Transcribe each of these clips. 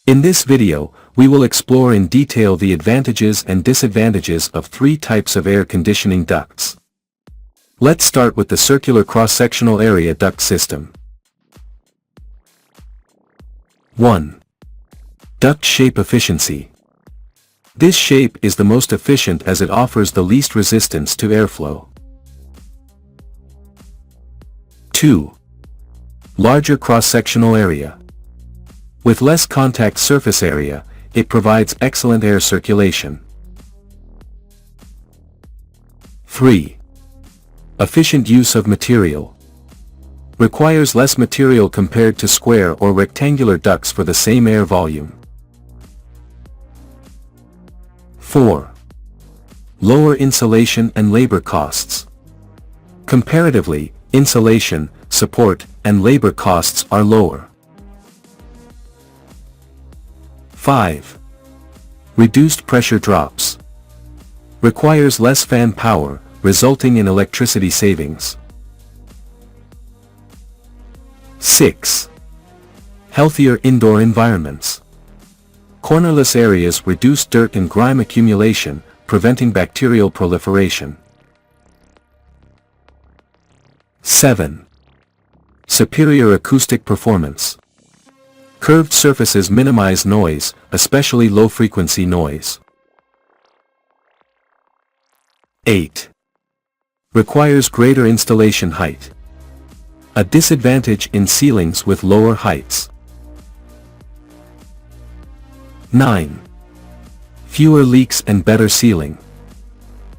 In this video, we will explore in detail the advantages and disadvantages of three types of air conditioning ducts. Let's start with the circular cross-sectional area duct system. 1. Duct shape efficiency. This shape is the most efficient as it offers the least resistance to airflow. 2. Larger cross-sectional area. With less contact surface area, it provides excellent air circulation. 3. Efficient use of material. Requires less material compared to square or rectangular ducts for the same air volume. 4. Lower insulation and labor costs. Comparatively, insulation, support, and labor costs are lower. 5. Reduced pressure drops. Requires less fan power, resulting in electricity savings. 6. Healthier indoor environments. Cornerless areas reduce dirt and grime accumulation, preventing bacterial proliferation. 7. Superior acoustic performance. Curved surfaces minimize noise, especially low-frequency noise. 8. Requires greater installation height. A disadvantage in ceilings with lower heights. 9. Fewer leaks and better sealing.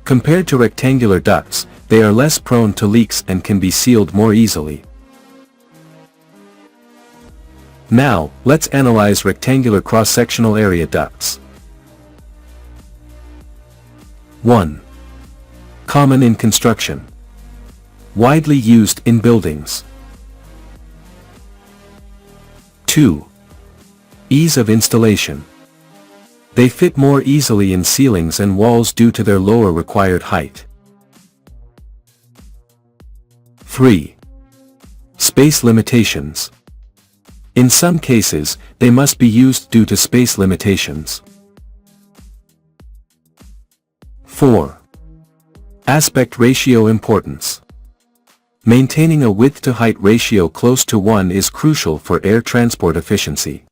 Compared to rectangular ducts, they are less prone to leaks and can be sealed more easily. Now, let's analyze rectangular cross-sectional area ducts. 1. Common in construction. Widely used in buildings. 2. Ease of installation. They fit more easily in ceilings and walls due to their lower required height. 3. Space limitations. In some cases, they must be used due to space limitations. 4. Aspect ratio importance. Maintaining a width-to-height ratio close to 1 is crucial for air transport efficiency.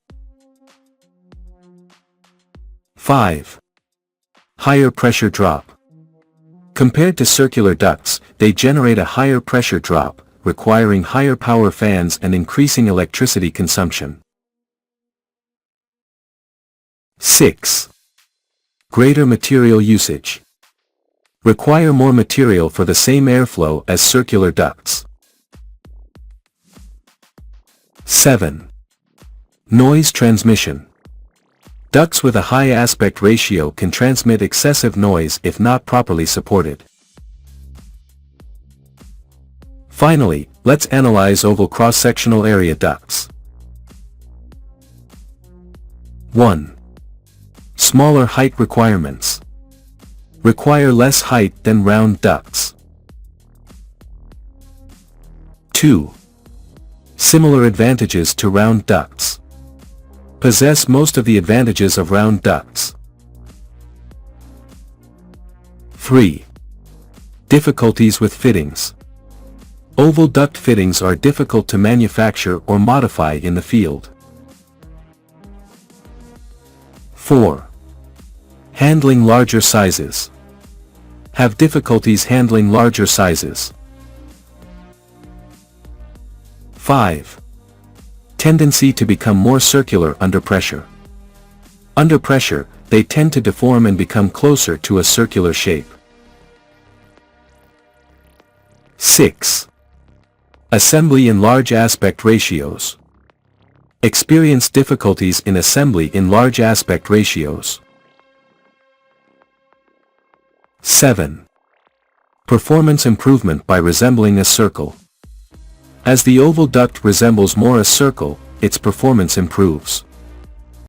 5. Higher pressure drop. Compared to circular ducts, they generate a higher pressure drop, requiring higher power fans and increasing electricity consumption. 6. Greater material usage. Require more material for the same airflow as circular ducts. 7. Noise transmission. Ducts with a high aspect ratio can transmit excessive noise if not properly supported. Finally, let's analyze oval cross-sectional area ducts. 1. Smaller height requirements. Require less height than round ducts. 2. Similar advantages to round ducts. Possess most of the advantages of round ducts. 3. Difficulties with fittings. Oval duct fittings are difficult to manufacture or modify in the field. 4. Handling larger sizes. Have difficulties handling larger sizes. 5. Tendency to become more circular under pressure. Under pressure, they tend to deform and become closer to a circular shape. 6. Assembly in large aspect ratios. Experience difficulties in assembly in large aspect ratios. 7. Performance improvement by resembling a circle. As the oval duct resembles more a circle, its performance improves.